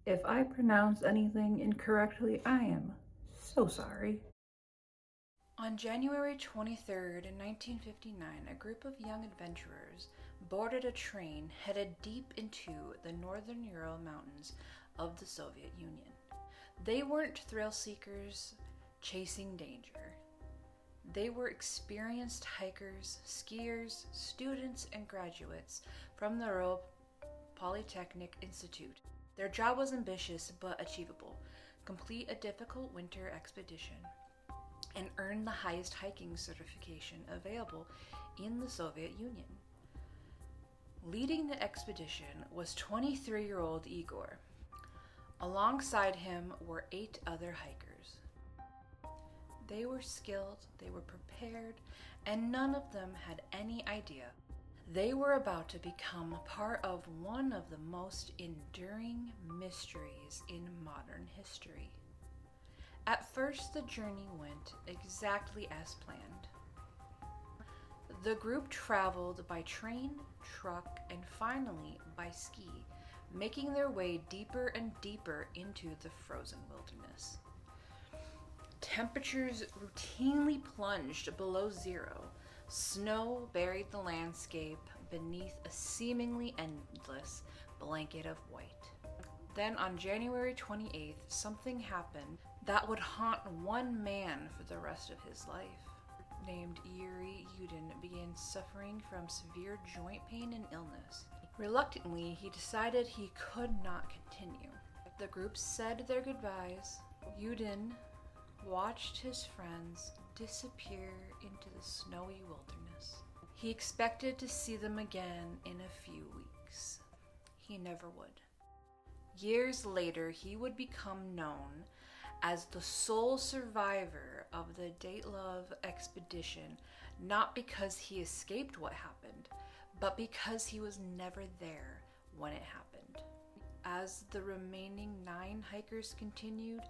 If I pronounce anything incorrectly, I am so sorry. On January 23rd, 1959, a group of young adventurers boarded a train headed deep into the northern Ural Mountains of the Soviet Union. They weren't thrill seekers chasing danger. They were experienced hikers, skiers, students, and graduates from the Ural Polytechnic Institute. Their job was ambitious but achievable: complete a difficult winter expedition and earn the highest hiking certification available in the Soviet Union. Leading the expedition was 23-year-old Igor. Alongside him were 8 other hikers. They were skilled, they were prepared, and none of them had any idea they were about to become part of one of the most enduring mysteries in modern history. At first, the journey went exactly as planned. The group traveled by train, truck, and finally by ski, making their way deeper and deeper into the frozen wilderness. Temperatures routinely plunged below zero. Snow buried the landscape beneath a seemingly endless blanket of white. Then on January 28th, something happened that would haunt one man for the rest of his life. Named Yuri Yudin began suffering from severe joint pain and illness. Reluctantly, he decided he could not continue. The group said their goodbyes. Yudin watched his friends disappear into the snowy wilderness. He expected to see them again in a few weeks. He never would. Years later, he would become known as the sole survivor of the Dyatlov expedition, not because he escaped what happened, but because he was never there when it happened. As the remaining 9 hikers continued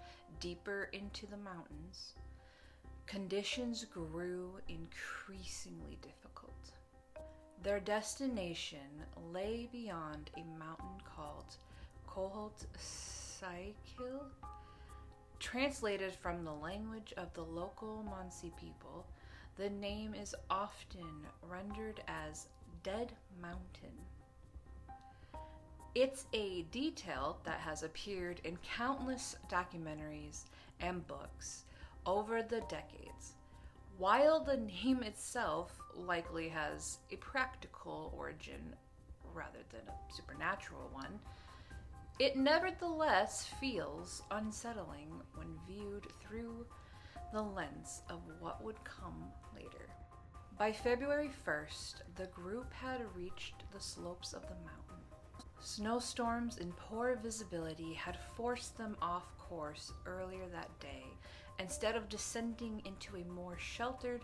deeper into the mountains, conditions grew increasingly difficult. Their destination lay beyond a mountain called Koholt Saikil. Translated from the language of the local Mansi people, the name is often rendered as Dead Mountain. It's a detail that has appeared in countless documentaries and books over the decades. While the name itself likely has a practical origin rather than a supernatural one, it nevertheless feels unsettling when viewed through the lens of what would come later. By February 1st, the group had reached the slopes of the mountain. Snowstorms and poor visibility had forced them off course earlier that day. Instead of descending into a more sheltered,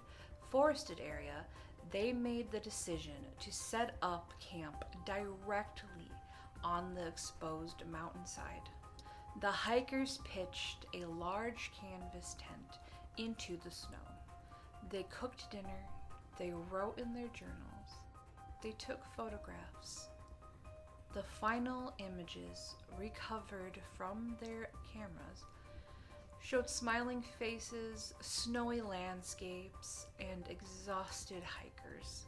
forested area, they made the decision to set up camp directly on the exposed mountainside. The hikers pitched a large canvas tent into the snow. They cooked dinner, they wrote in their journals, they took photographs. The final images recovered from their cameras showed smiling faces, snowy landscapes, and exhausted hikers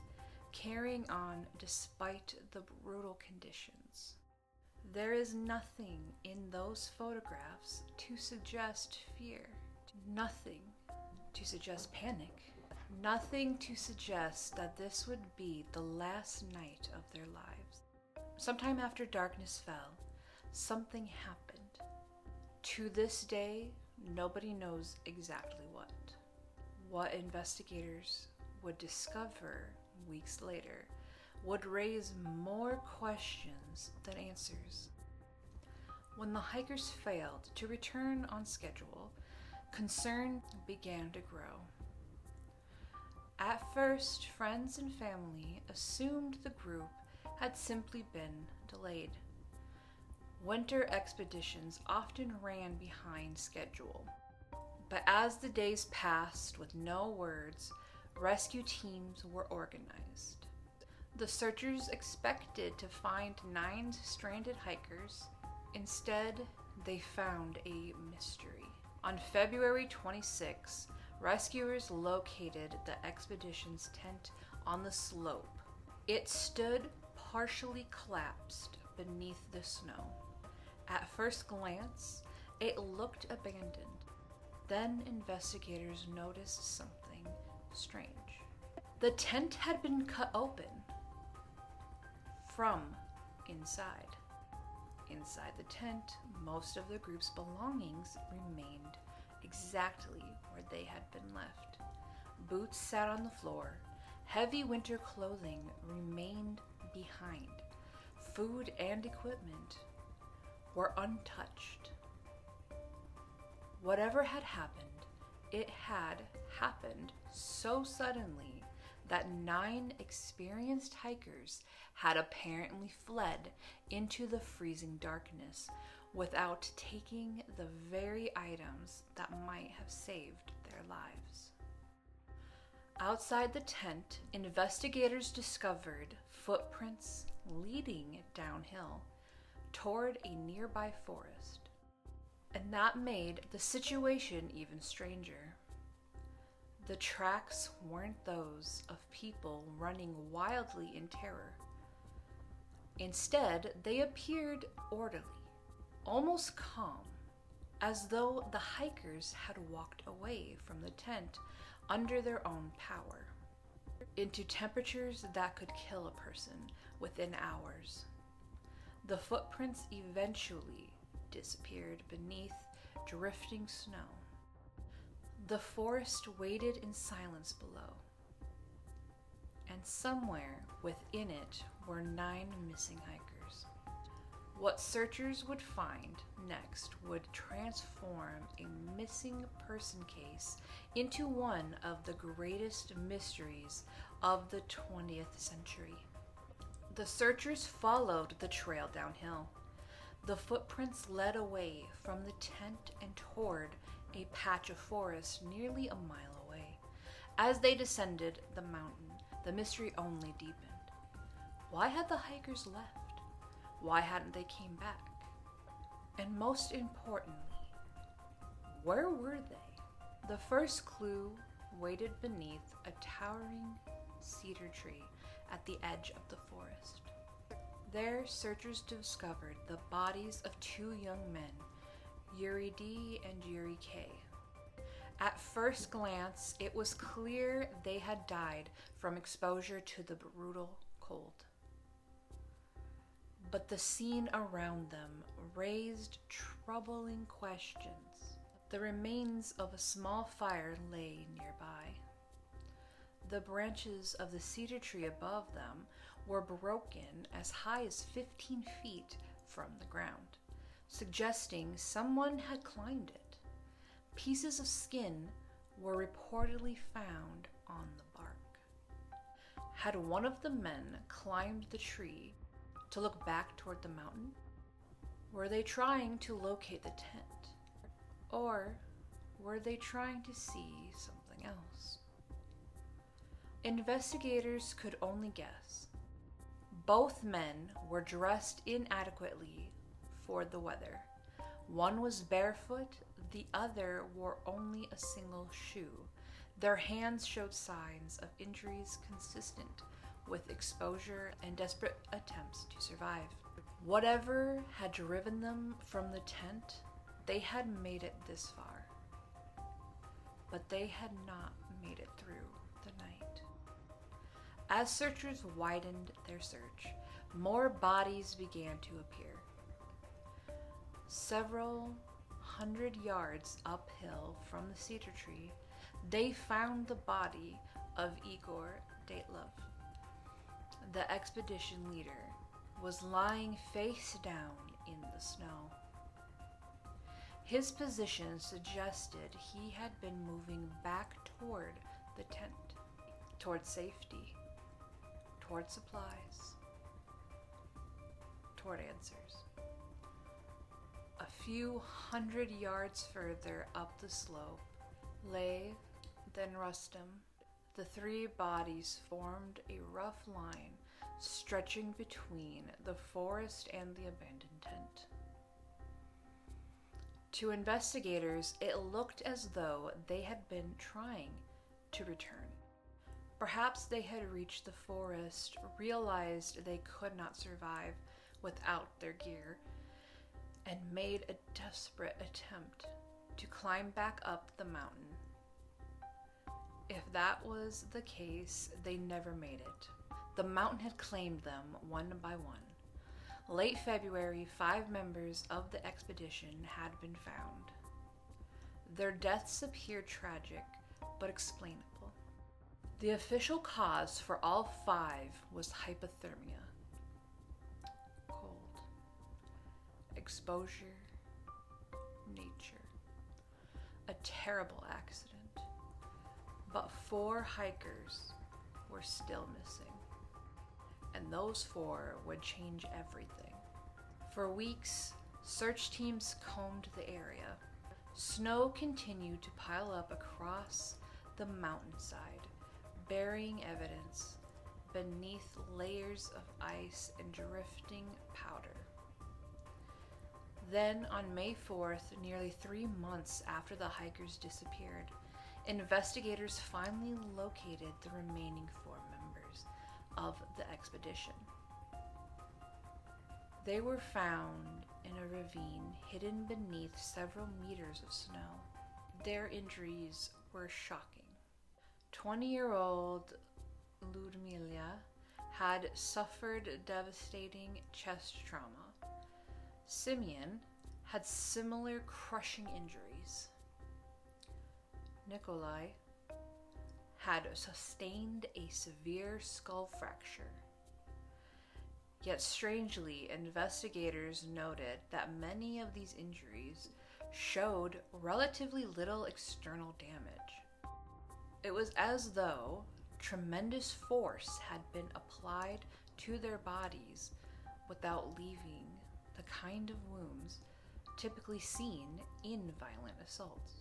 carrying on despite the brutal conditions. There is nothing in those photographs to suggest fear, nothing to suggest panic, nothing to suggest that this would be the last night of their lives. Sometime after darkness fell, something happened. To this day, nobody knows exactly what. What investigators would discover weeks later would raise more questions than answers. When the hikers failed to return on schedule, concern began to grow. At first, friends and family assumed the group had simply been delayed. Winter expeditions often ran behind schedule. But as the days passed with no words, rescue teams were organized. The searchers expected to find 9 stranded hikers Instead, they found a mystery. On February 26, rescuers located the expedition's tent on the slope. It stood partially collapsed beneath the snow. At first glance, it looked abandoned. Then investigators noticed something strange. The tent had been cut open from inside. Inside the tent, most of the group's belongings remained exactly where they had been left. Boots sat on the floor. Heavy winter clothing remained behind. Food and equipment were untouched. Whatever had happened, it had happened so suddenly that 9 experienced hikers had apparently fled into the freezing darkness without taking the very items that might have saved their lives. Outside the tent, investigators discovered footprints leading downhill toward a nearby forest. And that made the situation even stranger. The tracks weren't those of people running wildly in terror. Instead, they appeared orderly, almost calm, as though the hikers had walked away from the tent under their own power, into temperatures that could kill a person within hours. The footprints eventually disappeared beneath drifting snow. The forest waited in silence below, and somewhere within it were 9 missing hikers. What searchers would find next would transform a missing person case into one of the greatest mysteries of the 20th century. The searchers followed the trail downhill. The footprints led away from the tent and toward a patch of forest nearly a mile away. As they descended the mountain, the mystery only deepened. Why had the hikers left? Why hadn't they came back? And most importantly, where were they? The first clue waited beneath a towering cedar tree at the edge of the forest. There, searchers discovered the bodies of 2 young men, Yuri D. and Yuri K. At first glance, it was clear they had died from exposure to the brutal cold. But the scene around them raised troubling questions. The remains of a small fire lay nearby. The branches of the cedar tree above them were broken as high as 15 feet from the ground, suggesting someone had climbed it. Pieces of skin were reportedly found on the bark. Had one of the men climbed the tree to look back toward the mountain? Were they trying to locate the tent? Or were they trying to see something else? Investigators could only guess. Both men were dressed inadequately for the weather. One was barefoot, the other wore only a single shoe. Their hands showed signs of injuries consistent with exposure and desperate attempts to survive. Whatever had driven them from the tent, they had made it this far. But they had not made it through the night. As searchers widened their search, more bodies began to appear. Several 100 yards uphill from the cedar tree, they found the body of Igor Dyatlov. The expedition leader was lying face down in the snow. His position suggested he had been moving back toward the tent, toward safety, toward supplies, toward answers. A few 100 yards further up the slope, Lev, then Rustem, the 3 bodies formed a rough line stretching between the forest and the abandoned tent. To investigators, it looked as though they had been trying to return. Perhaps they had reached the forest, realized they could not survive without their gear, and made a desperate attempt to climb back up the mountain. If that was the case, they never made it. The mountain had claimed them one by one. Late February, 5 members of the expedition had been found. Their deaths appeared tragic, but explainable. The official cause for all 5 was hypothermia. Cold. Exposure. Nature. A terrible accident. But 4 hikers were still missing. And those 4 would change everything. For weeks, search teams combed the area. Snow continued to pile up across the mountainside, burying evidence beneath layers of ice and drifting powder. Then, on May 4th, nearly 3 months after the hikers disappeared, investigators finally located the remaining 4 members of the expedition. They were found in a ravine hidden beneath several meters of snow. Their injuries were shocking. 20-year-old Ludmila had suffered devastating chest trauma. Simeon had similar crushing injuries. Nikolai had sustained a severe skull fracture. Yet strangely, investigators noted that many of these injuries showed relatively little external damage. It was as though tremendous force had been applied to their bodies without leaving the kind of wounds typically seen in violent assaults.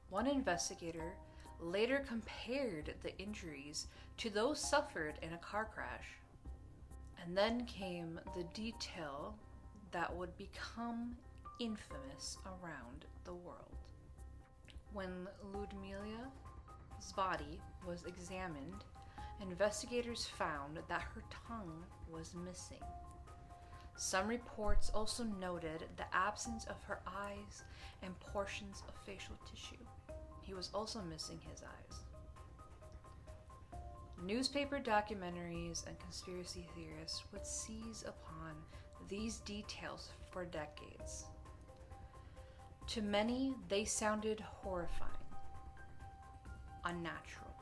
One investigator later compared the injuries to those suffered in a car crash. And then came the detail that would become infamous around the world. When Ludmila's body was examined, investigators found that her tongue was missing. Some reports also noted the absence of her eyes and portions of facial tissue. He was also missing his eyes. Newspaper documentaries and conspiracy theorists would seize upon these details for decades. To many, they sounded horrifying, unnatural,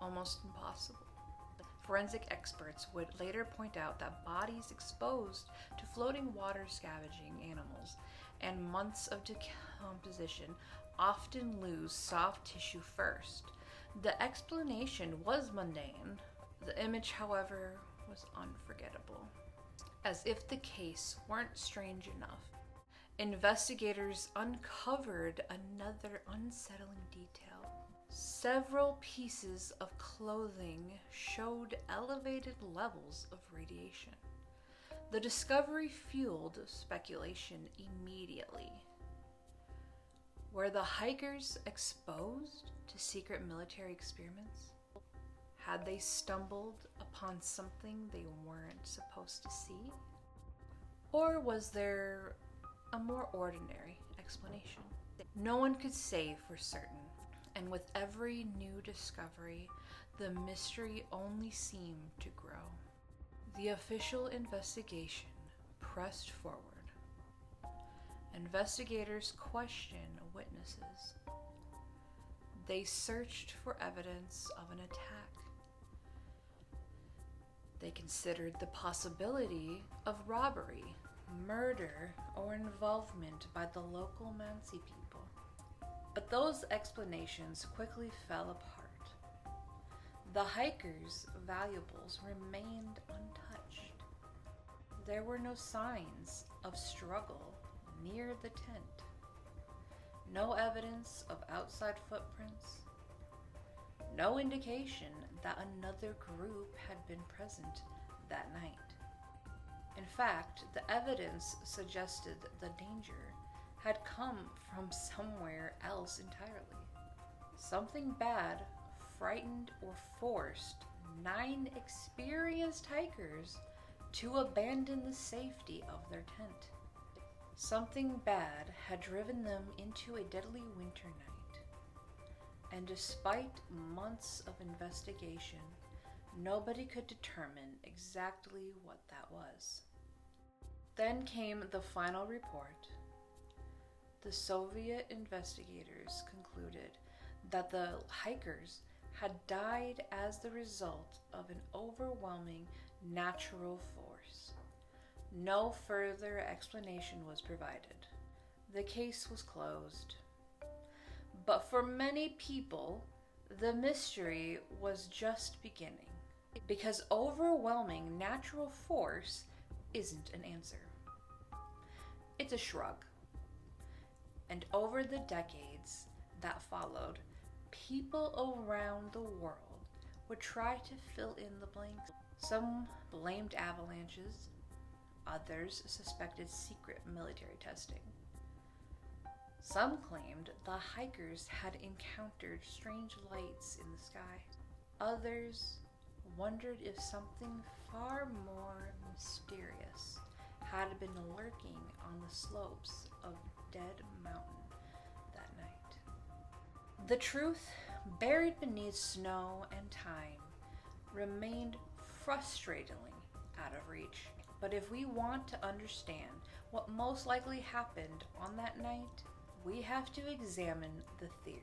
almost impossible. Forensic experts would later point out that bodies exposed to floating water scavenging animals and months of decomposition often lose soft tissue first. The explanation was mundane. The image, however, was unforgettable. As if the case weren't strange enough, investigators uncovered another unsettling detail. Several pieces of clothing showed elevated levels of radiation. The discovery fueled speculation immediately. Were the hikers exposed to secret military experiments? Had they stumbled upon something they weren't supposed to see? Or was there a more ordinary explanation? No one could say for certain, and with every new discovery, the mystery only seemed to grow. The official investigation pressed forward. Investigators questioned witnesses. They searched for evidence of an attack. They considered the possibility of robbery, murder, or involvement by the local Mansi people. But those explanations quickly fell apart. The hikers' valuables remained untouched. There were no signs of struggle near the tent. No evidence of outside footprints. No indication that another group had been present that night. In fact, the evidence suggested the danger had come from somewhere else entirely. Something bad frightened or forced 9 experienced hikers to abandon the safety of their tent. Something bad had driven them into a deadly winter night. And despite months of investigation, nobody could determine exactly what that was. Then came the final report. The Soviet investigators concluded that the hikers had died as the result of an overwhelming natural force. No further explanation was provided. The case was closed. But for many people, the mystery was just beginning, because overwhelming natural force isn't an answer. It's a shrug. And over the decades that followed, people around the world would try to fill in the blanks. Some blamed avalanches, others suspected secret military testing. Some claimed the hikers had encountered strange lights in the sky. Others wondered if something far more mysterious had been lurking on the slopes of Dead Mountain that night. The truth, buried beneath snow and time, remained frustratingly out of reach. But if we want to understand what most likely happened on that night, we have to examine the theories.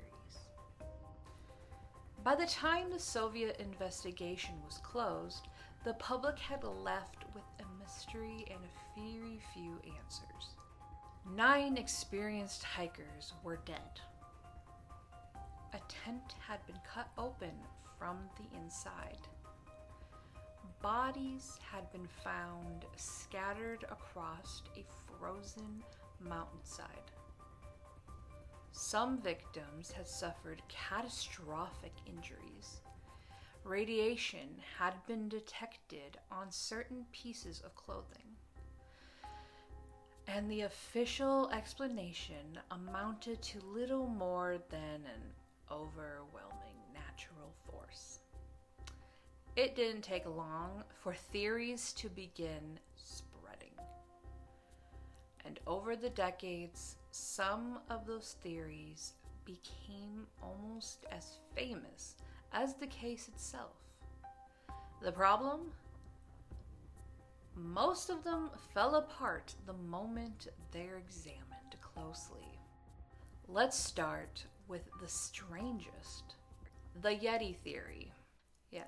By the time the Soviet investigation was closed, the public had left with a mystery and a very few answers. 9 experienced hikers were dead. A tent had been cut open from the inside. Bodies had been found scattered across a frozen mountainside. Some victims had suffered catastrophic injuries. Radiation had been detected on certain pieces of clothing. And the official explanation amounted to little more than an overwhelming natural force. It didn't take long for theories to begin spreading. And over the decades, some of those theories became almost as famous as the case itself. The problem? Most of them fell apart the moment they're examined closely. Let's start with the strangest, the Yeti theory. Yeah,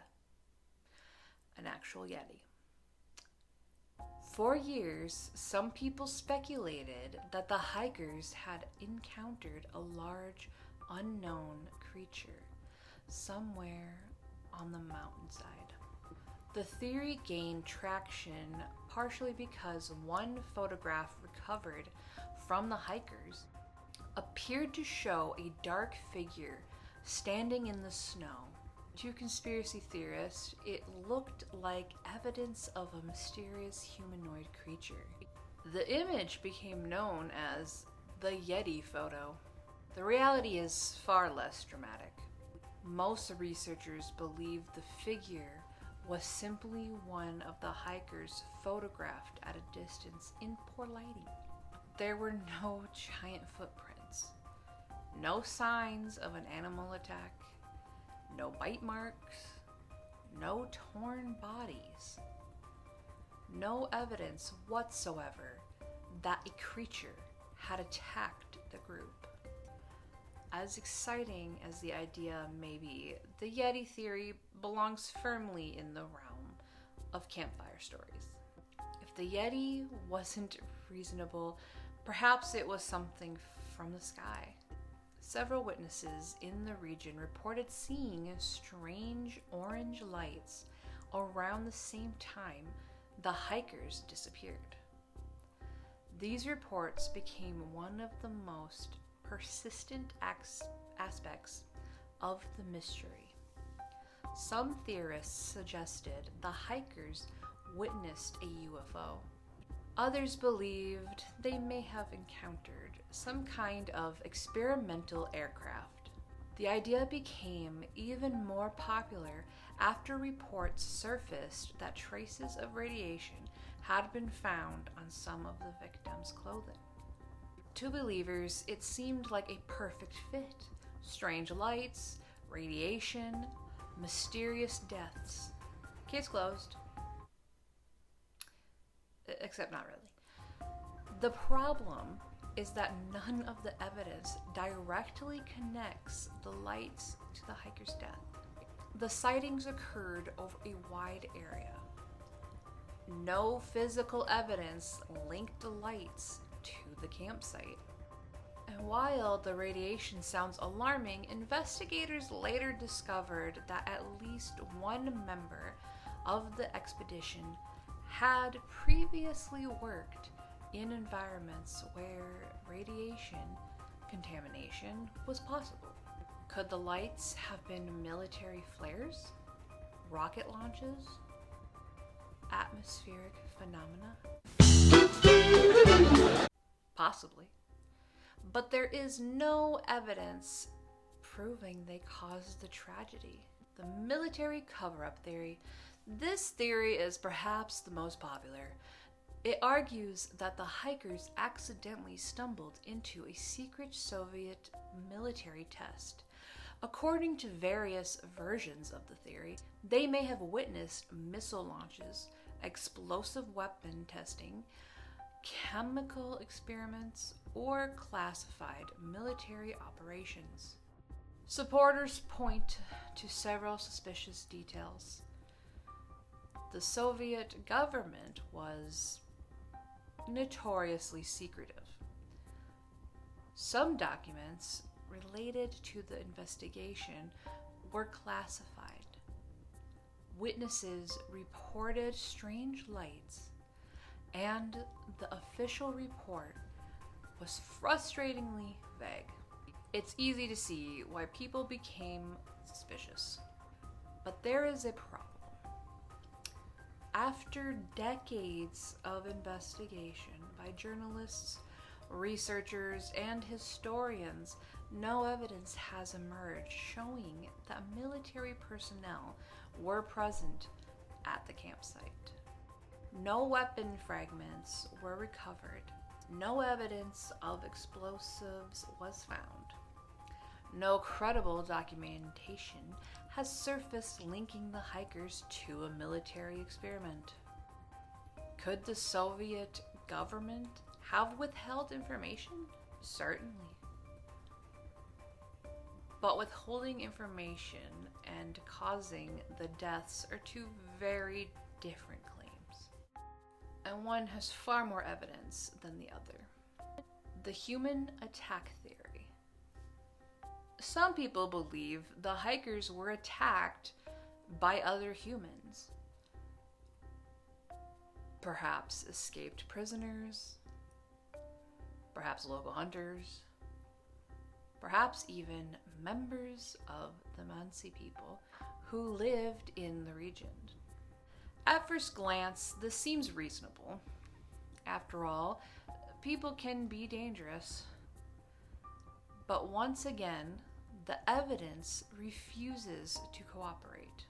an actual Yeti. For years, some people speculated that the hikers had encountered a large, unknown creature somewhere on the mountainside. The theory gained traction partially because one photograph recovered from the hikers appeared to show a dark figure standing in the snow. To conspiracy theorists, it looked like evidence of a mysterious humanoid creature. The image became known as the Yeti photo. The reality is far less dramatic. Most researchers believe the figure was simply one of the hikers photographed at a distance in poor lighting. There were no giant footprints, no signs of an animal attack, no bite marks, no torn bodies, no evidence whatsoever that a creature had attacked the group. As exciting as the idea may be, the Yeti theory belongs firmly in the realm of campfire stories. If the Yeti wasn't reasonable, perhaps it was something from the sky. Several witnesses in the region reported seeing strange orange lights around the same time the hikers disappeared. These reports became one of the most persistent aspects of the mystery. Some theorists suggested the hikers witnessed a UFO, Others believed they may have encountered some kind of experimental aircraft. The idea became even more popular after reports surfaced that traces of radiation had been found on some of the victims' clothing. To believers, it seemed like a perfect fit. Strange lights, radiation, mysterious deaths. Case closed. Except not really. The problem is that none of the evidence directly connects the lights to the hiker's death. The sightings occurred over a wide area. No physical evidence linked the lights to the campsite. And while the radiation sounds alarming, investigators later discovered that at least one member of the expedition had previously worked in environments where radiation contamination was possible. Could the lights have been military flares, rocket launches, atmospheric phenomena? Possibly. But there is no evidence proving they caused the tragedy. The military cover-up theory. This theory is perhaps the most popular. It argues that the hikers accidentally stumbled into a secret Soviet military test. According to various versions of the theory, they may have witnessed missile launches, explosive weapon testing, chemical experiments, or classified military operations. Supporters point to several suspicious details. The Soviet government was notoriously secretive. Some documents related to the investigation were classified. Witnesses reported strange lights, and the official report was frustratingly vague. It's easy to see why people became suspicious. But there is a problem. After decades of investigation by journalists, researchers, and historians, no evidence has emerged showing that military personnel were present at the campsite. No weapon fragments were recovered. No evidence of explosives was found. No credible documentation has surfaced linking the hikers to a military experiment. Could the Soviet government have withheld information? Certainly. But withholding information and causing the deaths are two very different claims. And one has far more evidence than the other. The human attack theory. Some people believe the hikers were attacked by other humans. Perhaps escaped prisoners, perhaps local hunters, perhaps even members of the Mansi people who lived in the region. At first glance, this seems reasonable. After all, people can be dangerous. But once again, the evidence refuses to cooperate.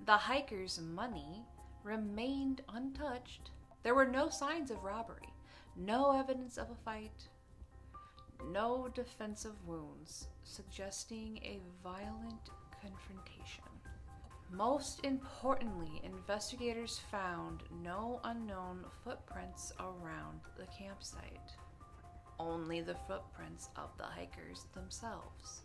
The hikers' money remained untouched. There were no signs of robbery, no evidence of a fight, no defensive wounds, suggesting a violent confrontation. Most importantly, investigators found no unknown footprints around the campsite. Only the footprints of the hikers themselves.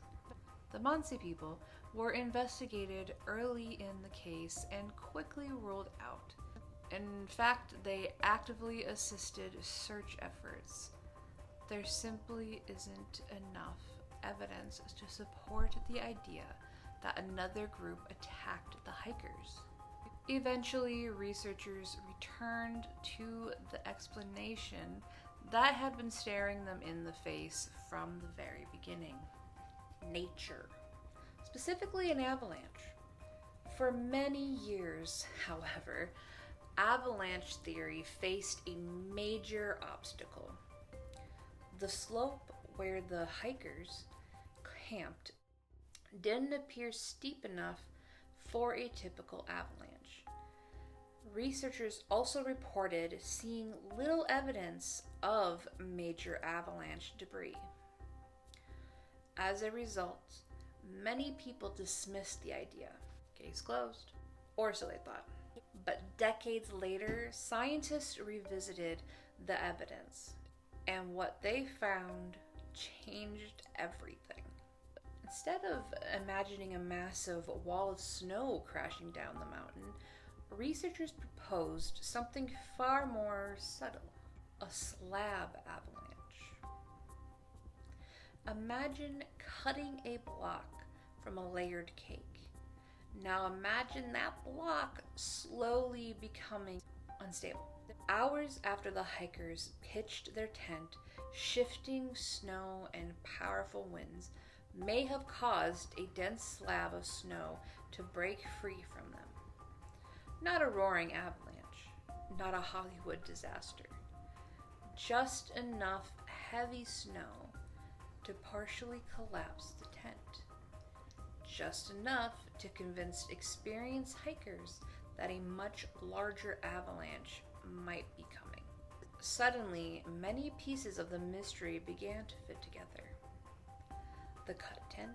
The Mansi people were investigated early in the case and quickly ruled out. In fact, they actively assisted search efforts. There simply isn't enough evidence to support the idea that another group attacked the hikers. Eventually, researchers returned to the explanation that had been staring them in the face from the very beginning. Nature, specifically an avalanche. For many years, however, avalanche theory faced a major obstacle. The slope where the hikers camped didn't appear steep enough for a typical avalanche. Researchers also reported seeing little evidence of major avalanche debris. As a result, many people dismissed the idea. Case closed. Or so they thought. But decades later, scientists revisited the evidence, and what they found changed everything. Instead of imagining a massive wall of snow crashing down the mountain, researchers proposed something far more subtle: a slab avalanche. Imagine cutting a block from a layered cake. Now imagine that block slowly becoming unstable. Hours after the hikers pitched their tent, shifting snow and powerful winds may have caused a dense slab of snow to break free from them. Not a roaring avalanche, not a Hollywood disaster. Just enough heavy snow to partially collapse the tent. Just enough to convince experienced hikers that a much larger avalanche might be coming. Suddenly, many pieces of the mystery began to fit together. The cut tent,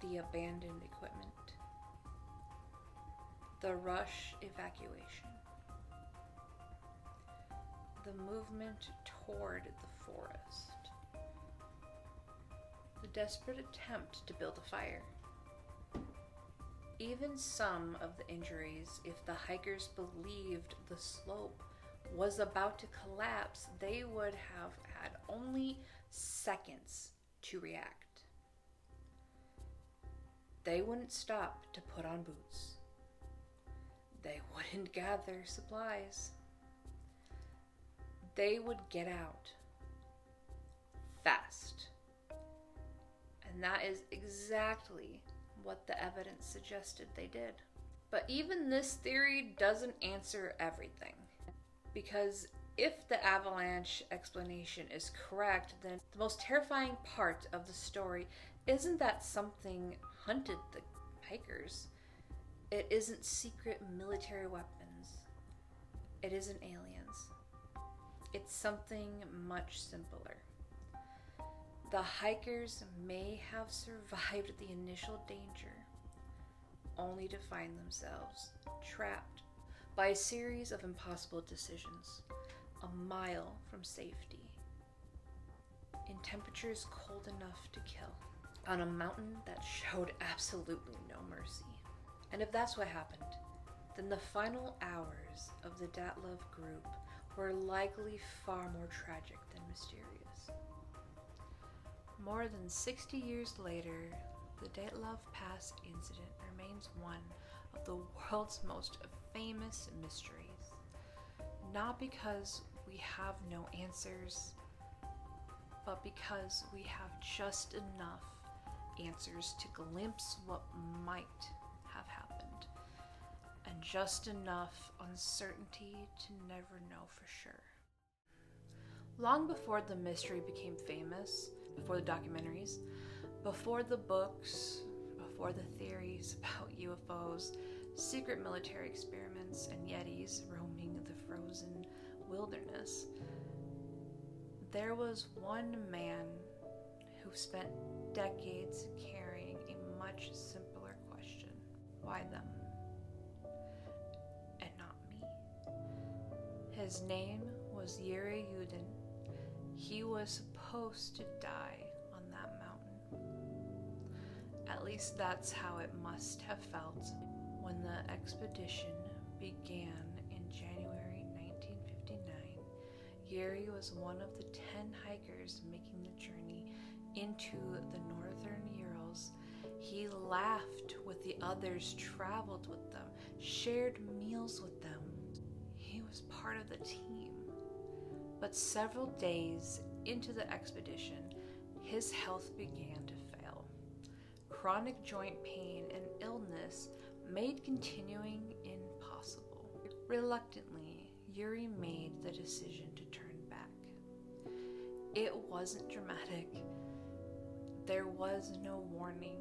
the abandoned equipment, the rush evacuation, the movement toward the forest, the desperate attempt to build a fire. Even some of the injuries, if the hikers believed the slope was about to collapse, they would have had only seconds to react. They wouldn't stop to put on boots. They wouldn't gather supplies. They would get out fast. And that is exactly what the evidence suggested they did. But even this theory doesn't answer everything. Because if the avalanche explanation is correct, then the most terrifying part of the story isn't that something hunted the hikers. It isn't secret military weapons. It isn't aliens. It's something much simpler. The hikers may have survived the initial danger, only to find themselves trapped by a series of impossible decisions, a mile from safety, in temperatures cold enough to kill, on a mountain that showed absolutely no mercy. And if that's what happened, then the final hours of the Dyatlov group were likely far more tragic than mysterious. More than 60 years later, the Dyatlov Pass Incident remains one of the world's most famous mysteries. Not because we have no answers, but because we have just enough answers to glimpse what might have happened, and just enough uncertainty to never know for sure. Long before the mystery became famous, before the documentaries, before the books, before the theories about UFOs, secret military experiments, and Yetis roaming the frozen wilderness, there was one man who spent decades carrying a much simpler question. Why them? And not me. His name was Yuri Yudin. He was supposed to die on that mountain. At least that's how it must have felt when the expedition began in January 1959. Yuri was one of the 10 hikers making the journey into the northern Urals. He laughed with the others, traveled with them, shared meals with them. He was part of the team. But several days into the expedition, his health began to fail. Chronic joint pain and illness made continuing impossible. Reluctantly, Yuri made the decision to turn back. It wasn't dramatic. There was no warning,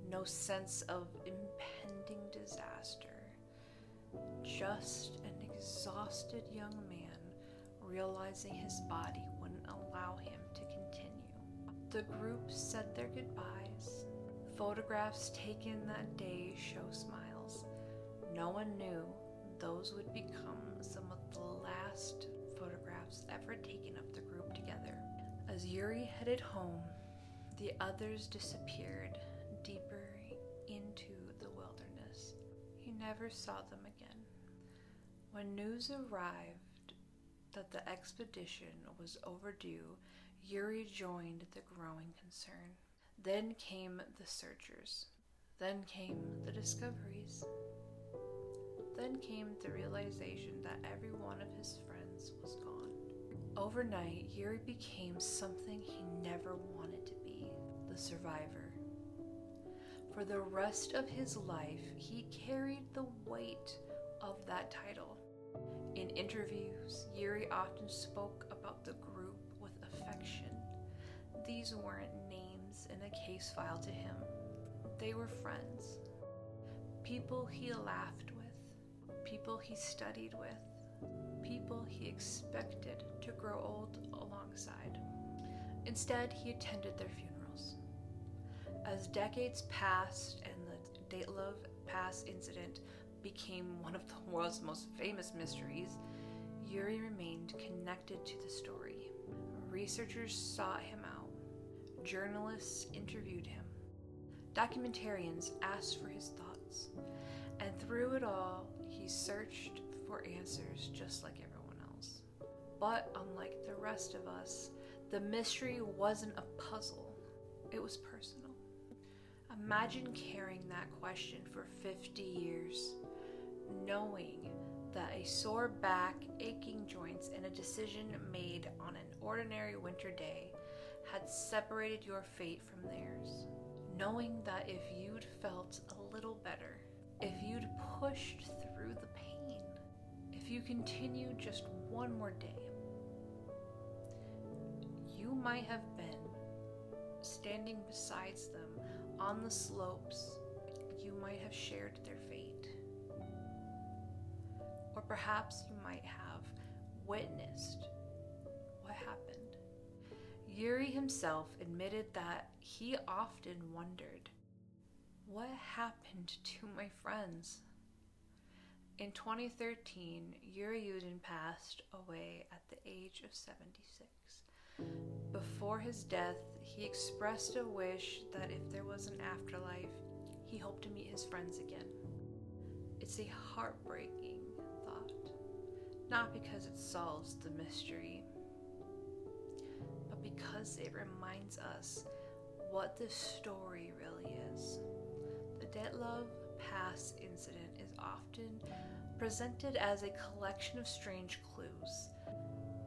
no sense of impending disaster. Just an exhausted young man realizing his body wouldn't allow him to continue. The group said their goodbyes. Photographs taken that day show smiles. No one knew those would become some of the last photographs ever taken of the group together. As Yuri headed home, the others disappeared deeper into the wilderness. He never saw them again. When news arrived that the expedition was overdue, Yuri joined the growing concern. Then came the searchers. Then came the discoveries. Then came the realization that every one of his friends was gone. Overnight, Yuri became something he never wanted to be, the survivor. For the rest of his life, he carried the weight of that title. In interviews, Yuri often spoke about the group with affection. These weren't names in a case file to him. They were friends. People he laughed with. People he studied with. People he expected to grow old alongside. Instead, he attended their funerals. As decades passed and the Dyatlov Pass Incident became one of the world's most famous mysteries, Yuri remained connected to the story. Researchers sought him out. Journalists interviewed him. Documentarians asked for his thoughts. And through it all, he searched for answers just like everyone else. But unlike the rest of us, the mystery wasn't a puzzle. It was personal. Imagine carrying that question for 50 years, knowing that a sore back, aching joints, and a decision made on an ordinary winter day had separated your fate from theirs. Knowing that if you'd felt a little better, if you'd pushed through the pain, if you continued just one more day, you might have been standing beside them on the slopes. You might have shared their fate. Or perhaps you might have witnessed what happened. Yuri himself admitted that he often wondered, what happened to my friends? In 2013, Yuri passed away at the age of 76. Before his death, he expressed a wish that if there was an afterlife, he hoped to meet his friends again. It's a heartbreaking thought, not because it solves the mystery, but because it reminds us what this story really is. The Dyatlov Pass Incident is often presented as a collection of strange clues,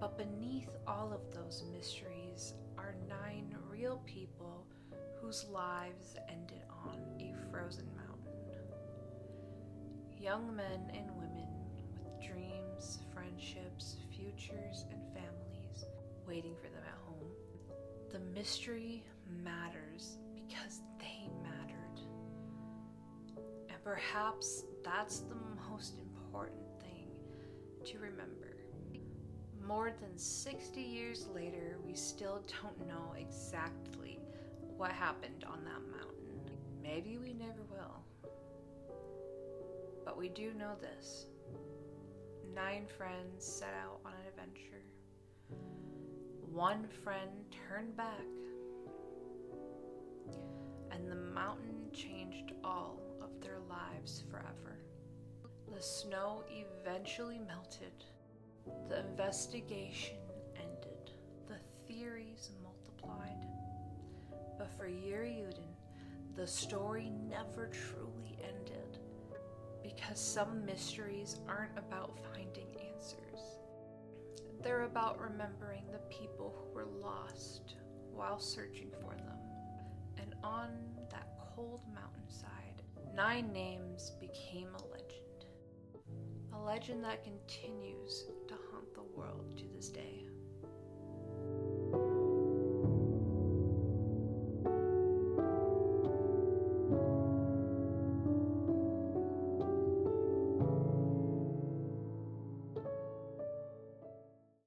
but beneath all of those mysteries are 9 real people whose lives ended on a frozen mountain. Young men and women with dreams, friendships, futures, and families waiting for them at home. The mystery matters because they mattered. And perhaps that's the most important thing to remember. More than 60 years later, we still don't know exactly what happened on that mountain. Maybe we never will. But we do know this. 9 friends set out on an adventure. 1 friend turned back. And the mountain changed all of their lives forever. The snow eventually melted. The investigation ended. The theories multiplied. But for Yuri, the story never truly ended. Because some mysteries aren't about finding answers. They're about remembering the people who were lost while searching for them. And on that cold mountainside, 9 names became a legend. a legend that continues to haunt the world to this day.